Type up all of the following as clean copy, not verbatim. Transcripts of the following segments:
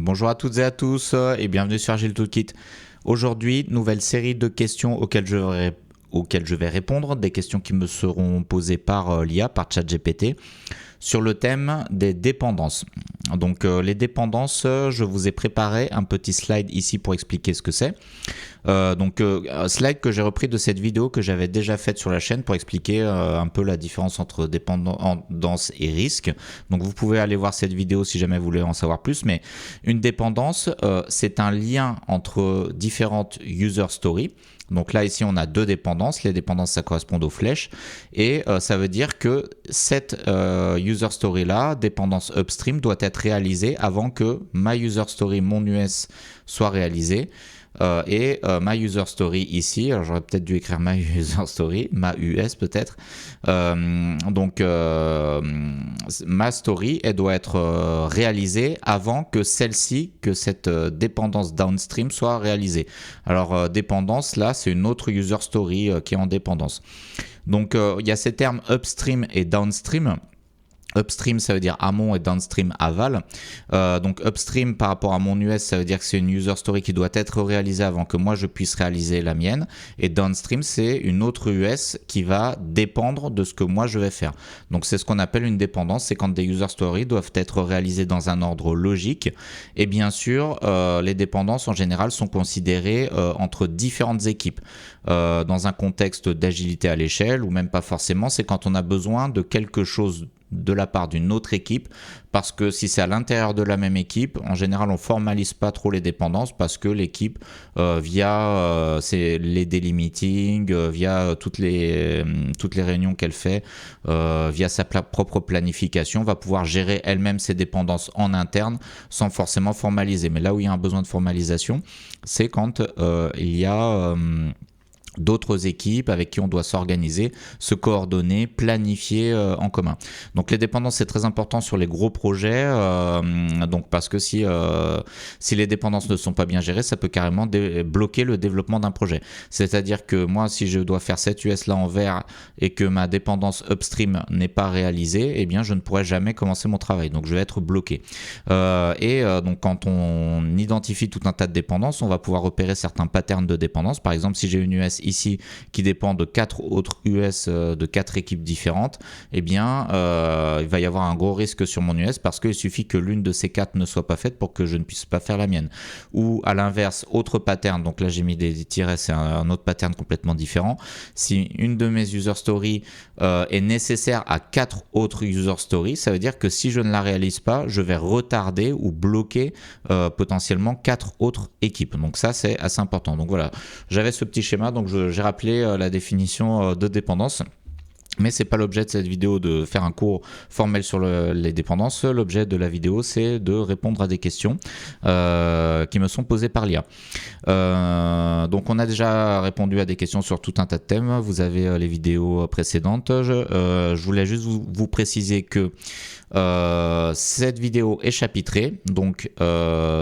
Bonjour à toutes et à tous et bienvenue sur Agile Toolkit. Aujourd'hui, nouvelle série de questions auxquelles je vais répondre, des questions qui me seront posées par l'IA, par ChatGPT, sur le thème des dépendances. Donc les dépendances, je vous ai préparé un petit slide ici pour expliquer ce que c'est. Un slide que j'ai repris de cette vidéo que j'avais déjà faite sur la chaîne pour expliquer un peu la différence entre dépendance et risque. Donc vous pouvez aller voir cette vidéo si jamais vous voulez en savoir plus. Mais une dépendance, c'est un lien entre différentes user stories. Donc là, ici, on a deux dépendances. Les dépendances, ça correspond aux flèches. Et ça veut dire que cette user story-là, dépendance upstream, doit être réalisée avant que ma user story, mon US, soit réalisée. Ma user story ici, alors j'aurais peut-être dû écrire ma user story, ma US peut-être. Ma story, elle doit être réalisée avant que celle-ci, que cette dépendance downstream soit réalisée. Alors dépendance, là, c'est une autre user story qui est en dépendance. Donc il y a ces termes upstream et downstream. Upstream, ça veut dire amont et downstream, aval. Donc upstream par rapport à mon US, ça veut dire que c'est une user story qui doit être réalisée avant que moi je puisse réaliser la mienne. Et downstream, c'est une autre US qui va dépendre de ce que moi je vais faire. Donc c'est ce qu'on appelle une dépendance, c'est quand des user stories doivent être réalisées dans un ordre logique. Et bien sûr, les dépendances en général sont considérées entre différentes équipes. Dans un contexte d'agilité à l'échelle, ou même pas forcément, c'est quand on a besoin de quelque chose de la part d'une autre équipe, parce que si c'est à l'intérieur de la même équipe, en général on formalise pas trop les dépendances parce que l'équipe via les daily meetings, via toutes les réunions qu'elle fait, via sa propre planification, va pouvoir gérer elle-même ses dépendances en interne sans forcément formaliser. Mais là où il y a un besoin de formalisation, c'est quand il y a d'autres équipes avec qui on doit s'organiser, se coordonner, planifier en commun. Donc les dépendances, c'est très important sur les gros projets, donc parce que si les dépendances ne sont pas bien gérées, ça peut carrément bloquer le développement d'un projet. C'est-à-dire que moi, si je dois faire cette US là en vert et que ma dépendance upstream n'est pas réalisée, eh bien je ne pourrai jamais commencer mon travail, donc je vais être bloqué. Donc quand on identifie tout un tas de dépendances, on va pouvoir repérer certains patterns de dépendance. Par exemple, si j'ai une US ici qui dépend de 4 autres US de 4 équipes différentes, eh bien il va y avoir un gros risque sur mon US parce qu'il suffit que l'une de ces 4 ne soit pas faite pour que je ne puisse pas faire la mienne. Ou à l'inverse, autre pattern, donc là j'ai mis des tirets, c'est un autre pattern complètement différent. Si une de mes user stories est nécessaire à 4 autres user stories, ça veut dire que si je ne la réalise pas, je vais retarder ou bloquer potentiellement 4 autres équipes. Donc ça c'est assez important. Donc voilà, j'avais ce petit schéma, donc j'ai rappelé la définition de dépendance. Mais ce n'est pas l'objet de cette vidéo de faire un cours formel sur les dépendances. L'objet de la vidéo, c'est de répondre à des questions qui me sont posées par l'IA. Donc on a déjà répondu à des questions sur tout un tas de thèmes. Vous avez les vidéos précédentes. Je voulais juste vous préciser que cette vidéo est chapitrée. Donc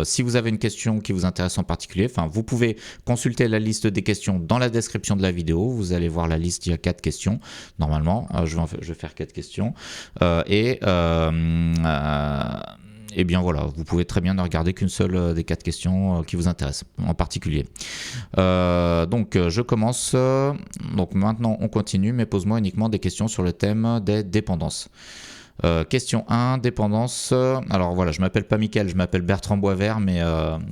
si vous avez une question qui vous intéresse en particulier, vous pouvez consulter la liste des questions dans la description de la vidéo. Vous allez voir la liste, il y a 4 questions. Normalement, je vais faire 4 questions. Et bien voilà, vous pouvez très bien ne regarder qu'une seule des 4 questions qui vous intéressent en particulier. Je commence. Donc maintenant, on continue, mais pose-moi uniquement des questions sur le thème des dépendances. Question 1, dépendance. Alors voilà, je m'appelle pas Mickaël, je m'appelle Bertrand Boisvert, mais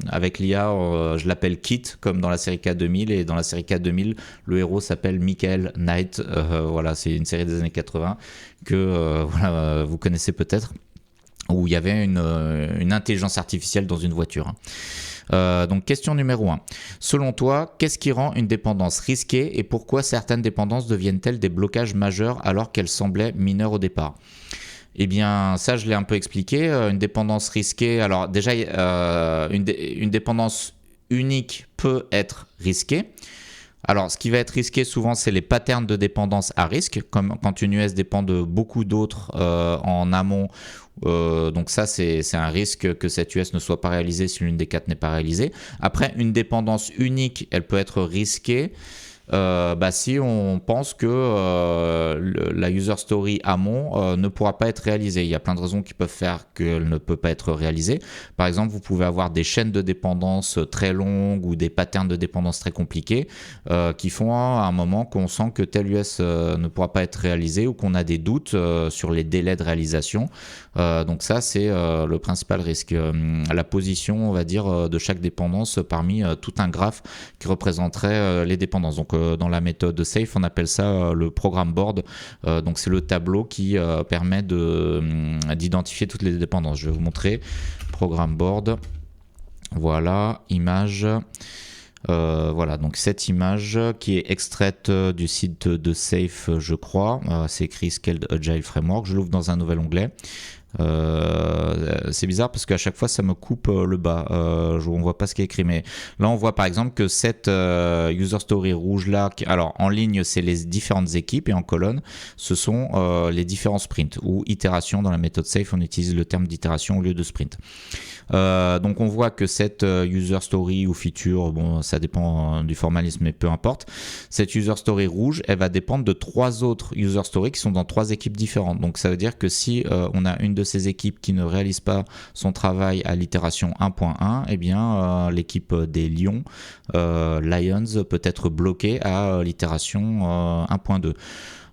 avec l'IA, je l'appelle Kit, comme dans la série K2000, et dans la série K2000, le héros s'appelle Michael Knight. Voilà, c'est une série des années 80 que vous connaissez peut-être, où il y avait une intelligence artificielle dans une voiture. Donc question numéro 1. Selon toi, qu'est-ce qui rend une dépendance risquée et pourquoi certaines dépendances deviennent-elles des blocages majeurs alors qu'elles semblaient mineures au départ ? Eh bien, ça, je l'ai un peu expliqué. Une dépendance risquée, alors déjà, une dépendance unique peut être risquée. Alors, ce qui va être risqué souvent, c'est les patterns de dépendance à risque, comme quand une US dépend de beaucoup d'autres en amont. Donc ça, c'est un risque que cette US ne soit pas réalisée si l'une des 4 n'est pas réalisée. Après, une dépendance unique, elle peut être risquée Si on pense que la user story amont ne pourra pas être réalisée. Il y a plein de raisons qui peuvent faire qu'elle ne peut pas être réalisée. Par exemple, vous pouvez avoir des chaînes de dépendance très longues ou des patterns de dépendance très compliqués qui font à un moment qu'on sent que tel US ne pourra pas être réalisé ou qu'on a des doutes sur les délais de réalisation. Donc ça, c'est le principal risque. La position, on va dire, de chaque dépendance parmi tout un graphe qui représenterait les dépendances. Donc dans la méthode SAFe, on appelle ça le programme board. Donc c'est le tableau qui permet d'identifier toutes les dépendances. Je vais vous montrer programme board. Voilà, image. Voilà, donc cette image qui est extraite du site de SAFe, je crois. C'est écrit Scaled Agile Framework. Je l'ouvre dans un nouvel onglet. C'est bizarre parce qu'à chaque fois ça me coupe le bas, on voit pas ce qui est écrit, mais là on voit par exemple que cette user story rouge là, alors en ligne c'est les différentes équipes et en colonne ce sont les différents sprints ou itérations. Dans la méthode SAFe on utilise le terme d'itération au lieu de sprint. Donc on voit que cette user story ou feature, bon ça dépend du formalisme mais peu importe, cette user story rouge elle va dépendre de 3 autres user stories qui sont dans 3 équipes différentes. Donc ça veut dire que si on a une de ces équipes qui ne réalise pas son travail à l'itération 1.1, eh bien l'équipe des Lions peut être bloquée à l'itération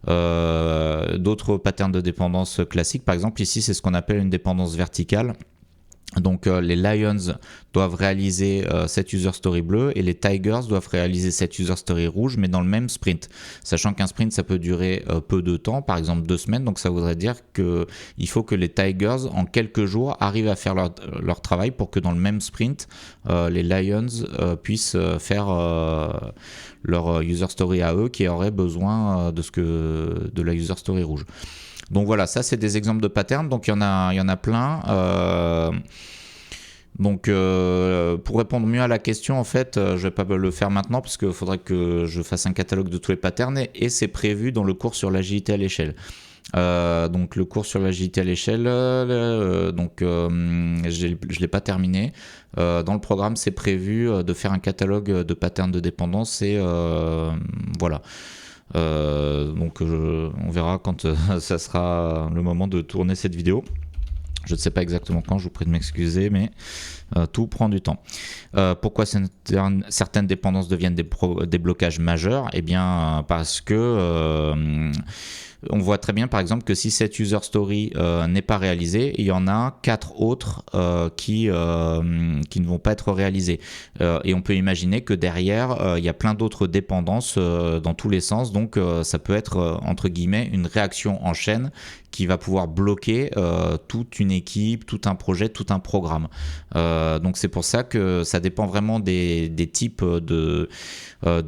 1.2. D'autres patterns de dépendance classiques, par exemple ici c'est ce qu'on appelle une dépendance verticale. Donc les Lions doivent réaliser cette user story bleue et les Tigers doivent réaliser cette user story rouge, mais dans le même sprint. Sachant qu'un sprint ça peut durer peu de temps, par exemple 2 semaines, donc ça voudrait dire qu'il faut que les Tigers en quelques jours arrivent à faire leur travail pour que dans le même sprint les Lions puissent faire leur user story à eux qui auraient besoin de la user story rouge. Donc voilà, ça c'est des exemples de patterns, donc il y en a plein. Donc pour répondre mieux à la question, en fait, je vais pas le faire maintenant parce qu'il faudrait que je fasse un catalogue de tous les patterns et c'est prévu dans le cours sur l'agilité à l'échelle. Donc le cours sur l'agilité à l'échelle, je l'ai pas terminé. Dans le programme, c'est prévu de faire un catalogue de patterns de dépendance et voilà. On verra quand ça sera le moment de tourner cette vidéo. Je ne sais pas exactement quand, je vous prie de m'excuser, mais tout prend du temps. Pourquoi certaines dépendances deviennent des blocages majeurs ? Eh bien, parce que on voit très bien par exemple que si cette user story n'est pas réalisée, il y en a 4 autres qui ne vont pas être réalisées. Et on peut imaginer que derrière, il y a plein d'autres dépendances dans tous les sens. Donc ça peut être entre guillemets une réaction en chaîne qui va pouvoir bloquer toute une équipe, tout un projet, tout un programme. Donc c'est pour ça que ça dépend vraiment des types de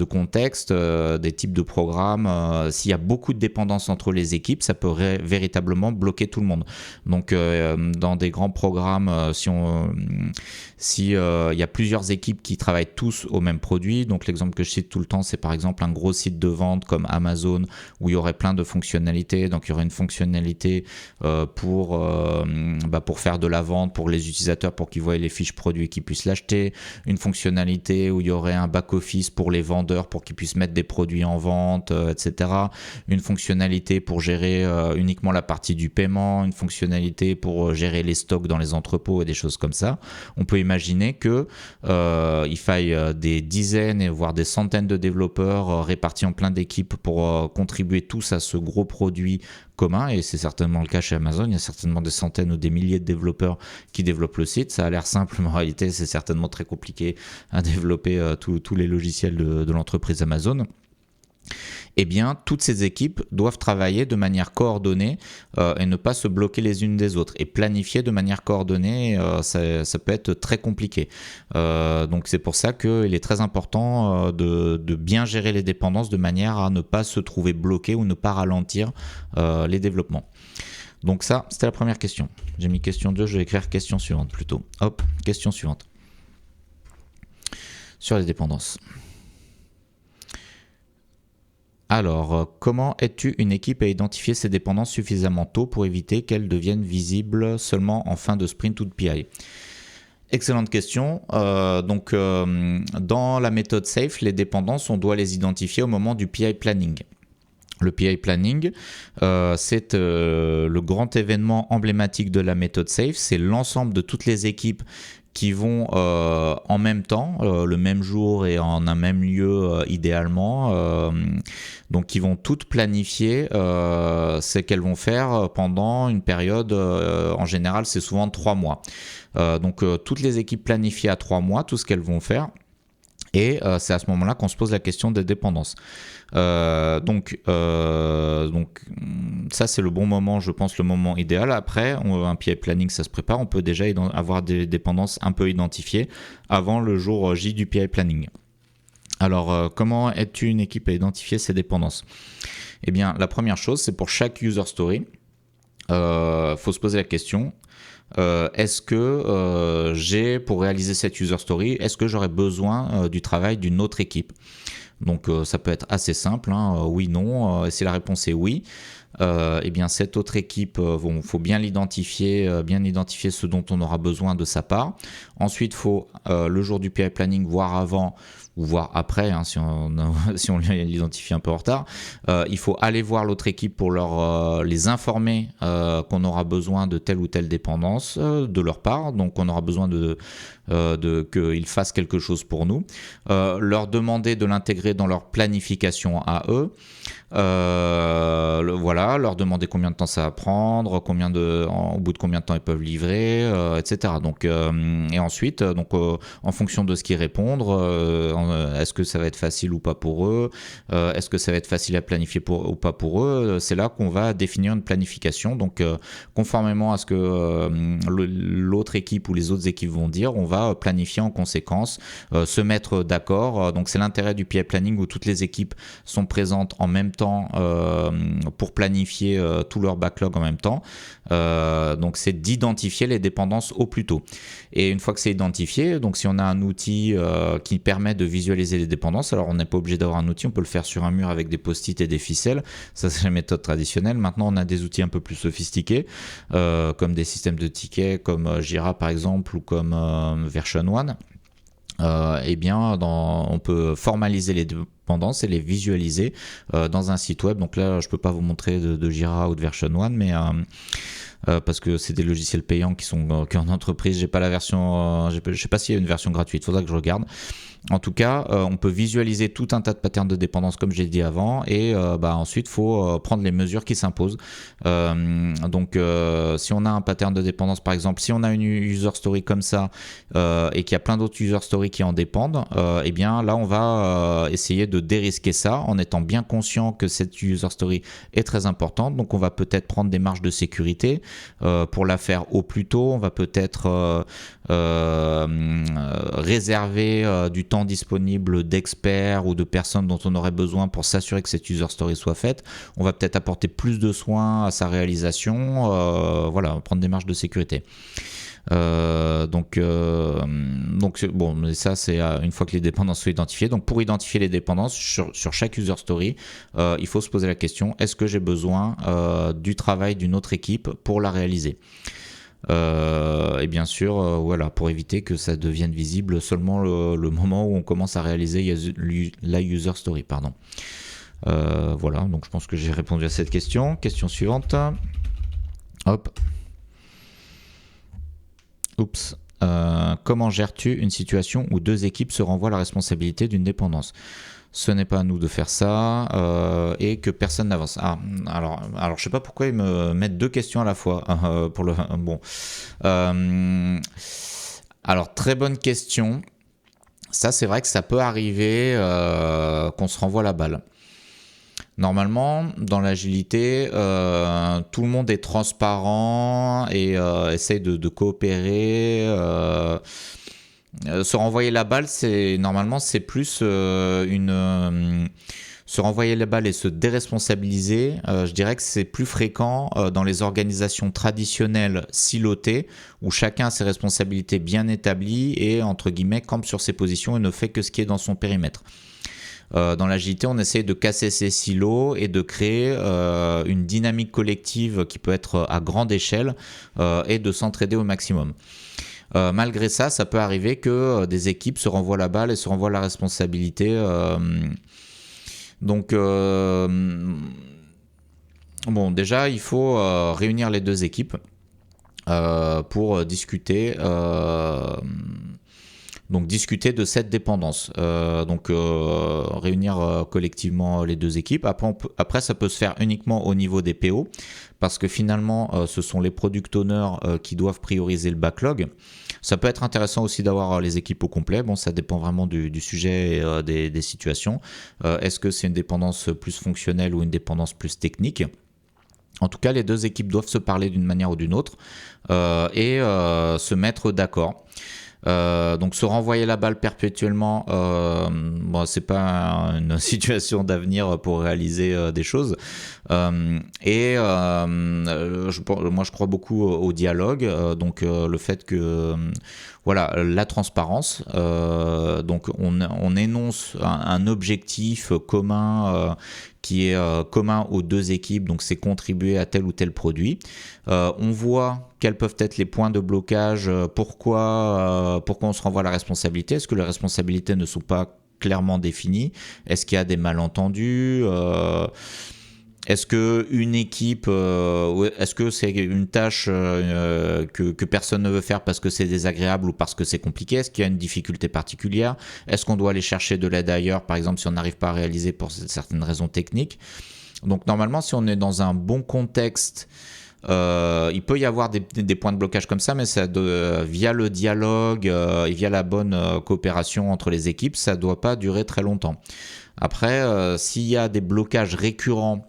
contexte, des types de programmes. S'il y a beaucoup de dépendance entre les équipes, ça peut véritablement bloquer tout le monde. Donc dans des grands programmes, si y a plusieurs équipes qui travaillent tous au même produit, donc l'exemple que je cite tout le temps, c'est par exemple un gros site de vente comme Amazon où il y aurait plein de fonctionnalités. Donc il y aurait une fonctionnalité pour faire de la vente pour les utilisateurs, pour qu'ils voient les fiches produits, qu'ils puissent l'acheter, une fonctionnalité où il y aurait un back-office pour les vendeurs pour qu'ils puissent mettre des produits en vente, etc. Une fonctionnalité pour gérer uniquement la partie du paiement, une fonctionnalité pour gérer les stocks dans les entrepôts et des choses comme ça. On peut imaginer que il faille des dizaines voire des centaines de développeurs répartis en plein d'équipes pour contribuer tous à ce gros produit commun, et c'est certainement le cas chez Amazon. Il y a certainement des centaines ou des milliers de développeurs qui développent le site. Ça a l'air simple, mais en réalité c'est certainement très compliqué à développer tous les logiciels de l'entreprise Amazon. Eh bien, toutes ces équipes doivent travailler de manière coordonnée et ne pas se bloquer les unes des autres. Et planifier de manière coordonnée, ça peut être très compliqué. Donc c'est pour ça qu'il est très important de bien gérer les dépendances de manière à ne pas se trouver bloqué ou ne pas ralentir les développements. Donc ça, c'était la première question. J'ai mis question 2, je vais écrire question suivante plutôt. Hop, question suivante. Sur les dépendances. Alors, comment aides-tu une équipe à identifier ses dépendances suffisamment tôt pour éviter qu'elles deviennent visibles seulement en fin de sprint ou de PI ? Excellente question. Dans la méthode SAFe, les dépendances, on doit les identifier au moment du PI planning. Le PI planning, c'est le grand événement emblématique de la méthode SAFe. C'est l'ensemble de toutes les équipes qui vont en même temps, le même jour et en un même lieu idéalement, donc qui vont toutes planifier ce qu'elles vont faire pendant une période, en général c'est souvent 3 mois. Toutes les équipes planifient à 3 mois tout ce qu'elles vont faire. Et c'est à ce moment-là qu'on se pose la question des dépendances. Donc ça c'est le bon moment, je pense, le moment idéal. Après, un PI planning, ça se prépare. On peut déjà avoir des dépendances un peu identifiées avant le jour J du PI planning. Alors, comment aides-tu une équipe à identifier ses dépendances ? Eh bien, la première chose, c'est pour chaque user story, faut se poser la question. Est-ce que j'ai, pour réaliser cette user story, est-ce que j'aurais besoin du travail d'une autre équipe ? Donc ça peut être assez simple, oui, non. Si la réponse est oui, eh bien cette autre équipe, faut bien l'identifier, bien identifier ce dont on aura besoin de sa part. Ensuite, il faut le jour du PI planning, voir avant ou voir après, si on l'identifie un peu en retard, il faut aller voir l'autre équipe pour les informer qu'on aura besoin de telle ou telle dépendance de leur part, donc on aura besoin qu'ils fassent quelque chose pour nous, leur demander de l'intégrer dans leur planification à eux, leur demander combien de temps ça va prendre, au bout de combien de temps ils peuvent livrer, etc. Et ensuite, en fonction de ce qu'ils répondent, est-ce que ça va être facile ou pas pour eux, est-ce que ça va être facile à planifier ou pas pour eux, c'est là qu'on va définir une planification. Donc conformément à ce que l'autre équipe ou les autres équipes vont dire, on va planifier en conséquence, se mettre d'accord. Donc c'est l'intérêt du PI planning où toutes les équipes sont présentes en même temps pour planifier tout leur backlog en même temps. Donc c'est d'identifier les dépendances au plus tôt. Et une fois que c'est identifié, donc si on a un outil qui permet de visualiser les dépendances, alors on n'est pas obligé d'avoir un outil, on peut le faire sur un mur avec des post-it et des ficelles, ça c'est la méthode traditionnelle. Maintenant on a des outils un peu plus sophistiqués, comme des systèmes de tickets comme Jira par exemple ou comme Version1. On peut formaliser les dépendances et les visualiser dans un site web. Donc là je peux pas vous montrer de Jira ou de Version1, mais parce que c'est des logiciels payants qui sont en entreprise. J'ai pas la version, je sais pas s'il y a une version gratuite, faudra que je regarde. En tout cas, on peut visualiser tout un tas de patterns de dépendance comme j'ai dit avant, et ensuite il faut prendre les mesures qui s'imposent. Si on a un pattern de dépendance, par exemple, si on a une user story comme ça et qu'il y a plein d'autres user stories qui en dépendent, là on va essayer de dérisquer ça en étant bien conscient que cette user story est très importante. Donc on va peut-être prendre des marges de sécurité pour la faire au plus tôt. On va peut-être réserver du temps disponible d'experts ou de personnes dont on aurait besoin pour s'assurer que cette user story soit faite. On va peut-être apporter plus de soins à sa réalisation, prendre des marges de sécurité. Mais ça c'est une fois que les dépendances sont identifiées. Donc pour identifier les dépendances sur chaque user story, il faut se poser la question, est-ce que j'ai besoin du travail d'une autre équipe pour la réaliser ? Et bien sûr, pour éviter que ça devienne visible seulement le moment où on commence à réaliser la user story. Donc je pense que j'ai répondu à cette question. Question suivante. Hop. Oups. Comment gères-tu une situation où deux équipes se renvoient la responsabilité d'une dépendance ? Ce n'est pas à nous de faire ça et que personne n'avance. Alors je sais pas pourquoi ils me mettent deux questions à la fois alors très bonne question. Ça c'est vrai que ça peut arriver qu'on se renvoie la balle. Normalement, dans l'agilité, tout le monde est transparent et essaye de coopérer. Se renvoyer la balle, c'est plus se renvoyer la balle et se déresponsabiliser. Je dirais que c'est plus fréquent dans les organisations traditionnelles silotées où chacun a ses responsabilités bien établies et entre guillemets campe sur ses positions et ne fait que ce qui est dans son périmètre. Dans l'agilité, on essaye de casser ces silos et de créer une dynamique collective qui peut être à grande échelle et de s'entraider au maximum. Malgré ça, ça peut arriver que des équipes se renvoient la balle et se renvoient la responsabilité. Donc, bon, déjà, il faut réunir les deux équipes pour discuter. Donc discuter de cette dépendance, réunir collectivement les deux équipes. Après, ça peut se faire uniquement au niveau des PO, parce que finalement, ce sont les product owners qui doivent prioriser le backlog. Ça peut être intéressant aussi d'avoir les équipes au complet. Bon, ça dépend vraiment du sujet et des situations. Est-ce que c'est une dépendance plus fonctionnelle ou une dépendance plus technique ? En tout cas, les deux équipes doivent se parler d'une manière ou d'une autre et se mettre d'accord. Donc se renvoyer la balle perpétuellement, bon, c'est pas une situation d'avenir pour réaliser des choses. Moi je crois beaucoup au dialogue, le fait que voilà, la transparence. Donc on énonce un objectif commun qui est commun aux deux équipes, donc c'est contribuer à tel ou tel produit. On voit quels peuvent être les points de blocage, pourquoi on se renvoie la responsabilité. Est-ce que les responsabilités ne sont pas clairement définies? Est-ce qu'il y a des malentendus? Est-ce que une équipe, est-ce que c'est une tâche que personne ne veut faire parce que c'est désagréable ou parce que c'est compliqué? Est-ce qu'il y a une difficulté particulière? Est-ce qu'on doit aller chercher de l'aide ailleurs, par exemple, si on n'arrive pas à réaliser pour certaines raisons techniques? Donc normalement, si on est dans un bon contexte, il peut y avoir des points de blocage comme ça, mais via le dialogue et via la bonne coopération entre les équipes, ça ne doit pas durer très longtemps. Après, s'il y a des blocages récurrents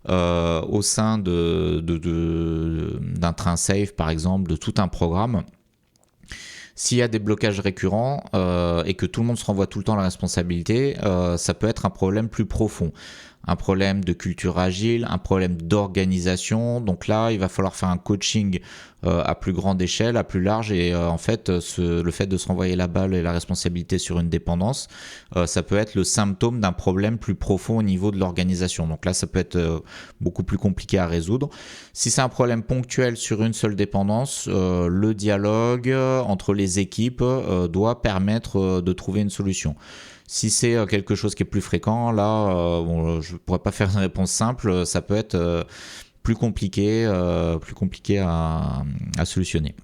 au sein d'un train safe, par exemple, de tout un programme, s'il y a des blocages récurrents et que tout le monde se renvoie tout le temps la responsabilité, ça peut être un problème plus profond. Un problème de culture agile, un problème d'organisation. Donc là, il va falloir faire un coaching à plus grande échelle, à plus large. Et en fait, le fait de se renvoyer la balle et la responsabilité sur une dépendance, ça peut être le symptôme d'un problème plus profond au niveau de l'organisation. Donc là, ça peut être beaucoup plus compliqué à résoudre. Si c'est un problème ponctuel sur une seule dépendance, le dialogue entre les équipes doit permettre de trouver une solution. Si c'est quelque chose qui est plus fréquent, là, je ne pourrais pas faire une réponse simple. Ça peut être plus compliqué à solutionner.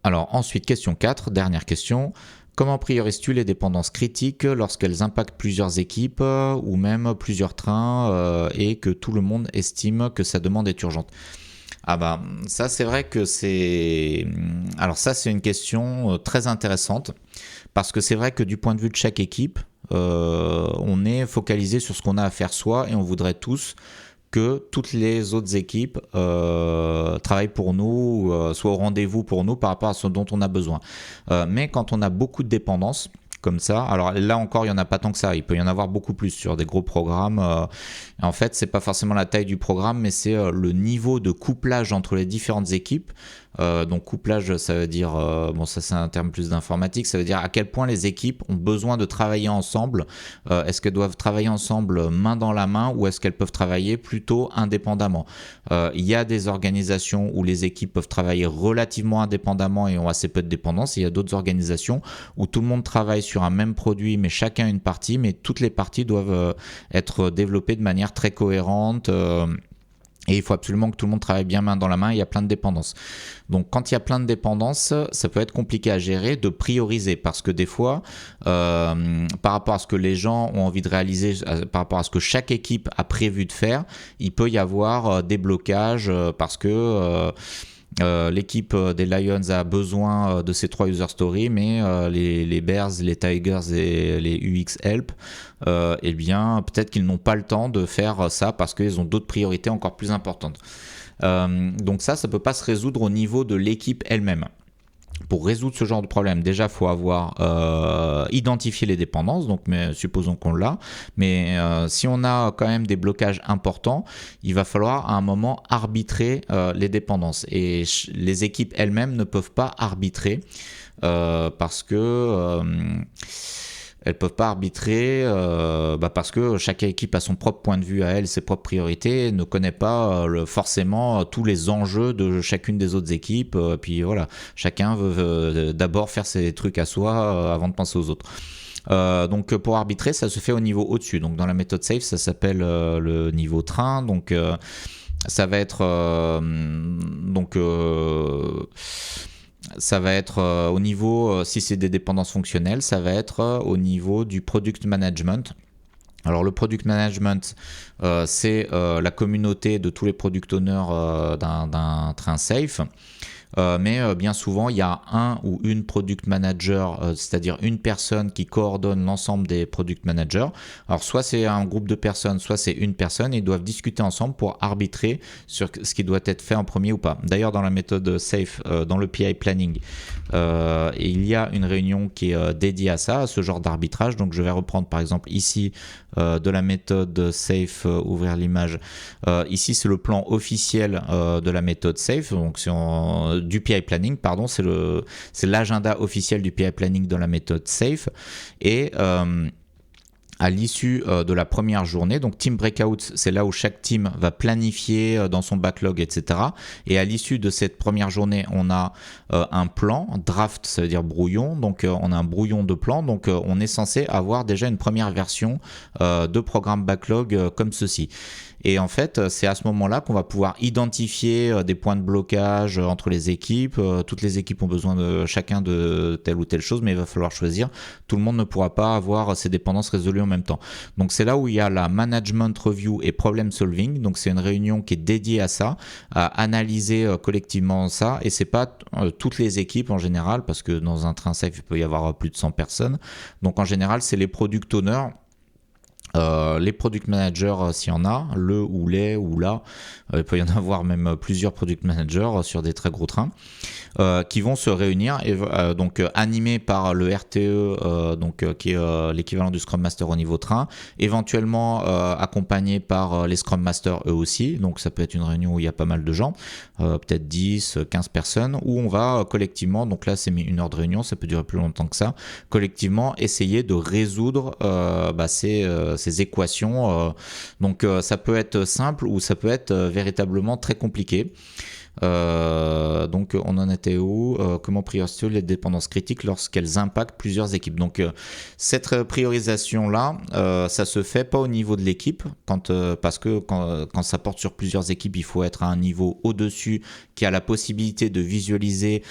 Alors ensuite, question 4, dernière question. Comment priorises-tu les dépendances critiques lorsqu'elles impactent plusieurs équipes ou même plusieurs trains et que tout le monde estime que sa demande est urgente? Ah bah ça c'est vrai que c'est une question très intéressante, parce que c'est vrai que du point de vue de chaque équipe, on est focalisé sur ce qu'on a à faire soi et on voudrait tous que toutes les autres équipes travaillent pour nous, soient au rendez-vous pour nous par rapport à ce dont on a besoin. Mais quand on a beaucoup de dépendances comme ça, alors là encore il n'y en a pas tant que ça, il peut y en avoir beaucoup plus sur des gros programmes. En fait, c'est pas forcément la taille du programme, mais c'est le niveau de couplage entre les différentes équipes. Donc couplage, ça veut dire, ça c'est un terme plus d'informatique, ça veut dire à quel point les équipes ont besoin de travailler ensemble. Est-ce qu'elles doivent travailler ensemble main dans la main, ou est-ce qu'elles peuvent travailler plutôt indépendamment? Il y a des organisations où les équipes peuvent travailler relativement indépendamment et ont assez peu de dépendance. Il y a d'autres organisations où tout le monde travaille sur un même produit, mais chacun une partie, mais toutes les parties doivent être développées de manière très cohérente. Et il faut absolument que tout le monde travaille bien main dans la main, il y a plein de dépendances. Donc quand il y a plein de dépendances, ça peut être compliqué à gérer, de prioriser, parce que des fois, par rapport à ce que les gens ont envie de réaliser, par rapport à ce que chaque équipe a prévu de faire, il peut y avoir des blocages parce que l'équipe des Lions a besoin de ces 3 user stories, mais les Bears, les Tigers et les UX Help, eh bien peut-être qu'ils n'ont pas le temps de faire ça parce qu'ils ont d'autres priorités encore plus importantes. Donc ça peut pas se résoudre au niveau de l'équipe elle-même. Pour résoudre ce genre de problème, déjà, il faut avoir identifié les dépendances, mais supposons qu'on l'a. Mais si on a quand même des blocages importants, il va falloir à un moment arbitrer les dépendances. Et les équipes elles-mêmes ne peuvent pas arbitrer parce que elles peuvent pas arbitrer parce que chaque équipe a son propre point de vue à elle, ses propres priorités, et ne connaît pas forcément tous les enjeux de chacune des autres équipes. Puis voilà, chacun veut d'abord faire ses trucs à soi avant de penser aux autres. Donc pour arbitrer, ça se fait au niveau au-dessus. Donc dans la méthode SAFE, ça s'appelle le niveau train. Donc ça va être ça va être au niveau, si c'est des dépendances fonctionnelles, ça va être au niveau du product management. Alors le product management, c'est la communauté de tous les product owners d'un train safe. Mais bien souvent, il y a un ou une product manager, c'est-à-dire une personne qui coordonne l'ensemble des product managers. Alors soit c'est un groupe de personnes, soit c'est une personne, et ils doivent discuter ensemble pour arbitrer sur ce qui doit être fait en premier ou pas. D'ailleurs, dans la méthode SAFE, dans le PI planning, il y a une réunion qui est dédiée à ça, à ce genre d'arbitrage. Donc je vais reprendre par exemple ici de la méthode SAFE, ouvrir l'image. Ici, c'est le plan officiel de la méthode SAFE, donc du PI planning, pardon, c'est l'agenda officiel du PI planning dans la méthode SAFE. Et à l'issue de la première journée, donc team breakout, c'est là où chaque team va planifier dans son backlog, etc. Et à l'issue de cette première journée, on a un plan, draft, ça veut dire brouillon, donc on a un brouillon de plan, donc on est censé avoir déjà une première version de programme backlog comme ceci. Et en fait, c'est à ce moment-là qu'on va pouvoir identifier des points de blocage entre les équipes. Toutes les équipes ont besoin de chacun de telle ou telle chose, mais il va falloir choisir. Tout le monde ne pourra pas avoir ses dépendances résolues en même temps. Donc c'est là où il y a la management review et problem solving. Donc c'est une réunion qui est dédiée à ça, à analyser collectivement ça. Et c'est pas toutes les équipes en général, parce que dans un train safe, il peut y avoir plus de 100 personnes. Donc en général, c'est les product owners. Les product managers, s'il y en a, le ou les ou là, il peut y en avoir même plusieurs product managers sur des très gros trains, qui vont se réunir et donc animés par le RTE, qui est l'équivalent du Scrum Master au niveau train, éventuellement accompagnés par les Scrum Masters eux aussi. Donc ça peut être une réunion où il y a pas mal de gens, peut-être 10, 15 personnes, où on va collectivement, donc là c'est mis 1 heure de réunion, ça peut durer plus longtemps que ça, collectivement essayer de résoudre ces équations. Donc ça peut être simple ou ça peut être véritablement très compliqué. Donc on en était où, comment prioriser les dépendances critiques lorsqu'elles impactent plusieurs équipes. Donc cette priorisation là, ça se fait pas au niveau de l'équipe parce que quand ça porte sur plusieurs équipes, il faut être à un niveau au-dessus qui a la possibilité de visualiser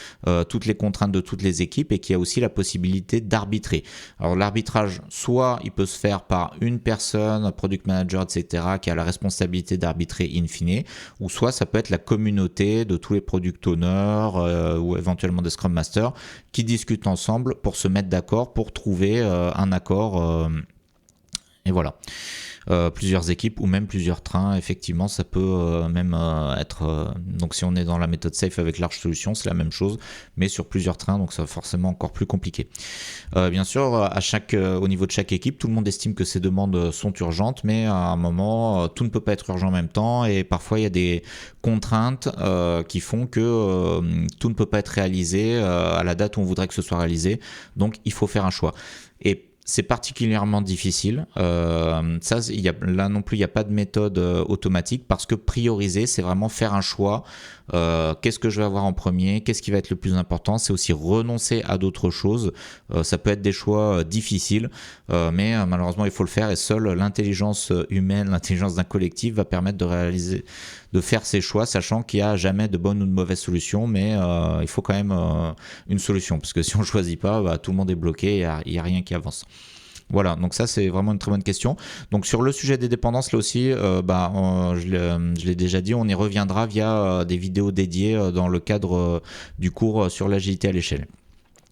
toutes les contraintes de toutes les équipes et qui a aussi la possibilité d'arbitrer. Alors l'arbitrage, soit il peut se faire par une personne, un product manager, etc., qui a la responsabilité d'arbitrer in fine, ou soit ça peut être la communauté de tous les product owners ou éventuellement des Scrum Masters qui discutent ensemble pour se mettre d'accord, pour trouver un accord. Et voilà. Plusieurs équipes ou même plusieurs trains, effectivement ça peut même être donc si on est dans la méthode SAFE avec large solution, c'est la même chose mais sur plusieurs trains, donc c'est forcément encore plus compliqué. Bien sûr au niveau de chaque équipe, tout le monde estime que ces demandes sont urgentes, mais à un moment tout ne peut pas être urgent en même temps et parfois il y a des contraintes qui font que tout ne peut pas être réalisé à la date où on voudrait que ce soit réalisé, donc il faut faire un choix. Et c'est particulièrement difficile. Là non plus, il n'y a pas de méthode automatique parce que prioriser, c'est vraiment faire un choix. Qu'est-ce que je vais avoir en premier? Qu'est-ce qui va être le plus important? C'est aussi renoncer à d'autres choses. Ça peut être des choix difficiles, mais malheureusement, il faut le faire et seule l'intelligence humaine, l'intelligence d'un collectif va permettre de faire ces choix, sachant qu'il n'y a jamais de bonne ou de mauvaise solution, mais il faut quand même une solution, parce que si on ne choisit pas, tout le monde est bloqué, il n'y a rien qui avance. Voilà, donc ça c'est vraiment une très bonne question. Donc sur le sujet des dépendances, là aussi, je l'ai déjà dit, on y reviendra via des vidéos dédiées dans le cadre du cours sur l'agilité à l'échelle.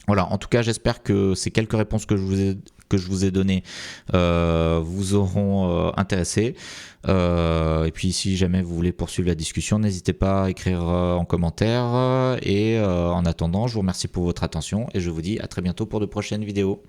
Voilà, en tout cas j'espère que ces quelques réponses que je vous ai données vous auront intéressé. Et puis si jamais vous voulez poursuivre la discussion, n'hésitez pas à écrire en commentaire. Et en attendant, je vous remercie pour votre attention et je vous dis à très bientôt pour de prochaines vidéos.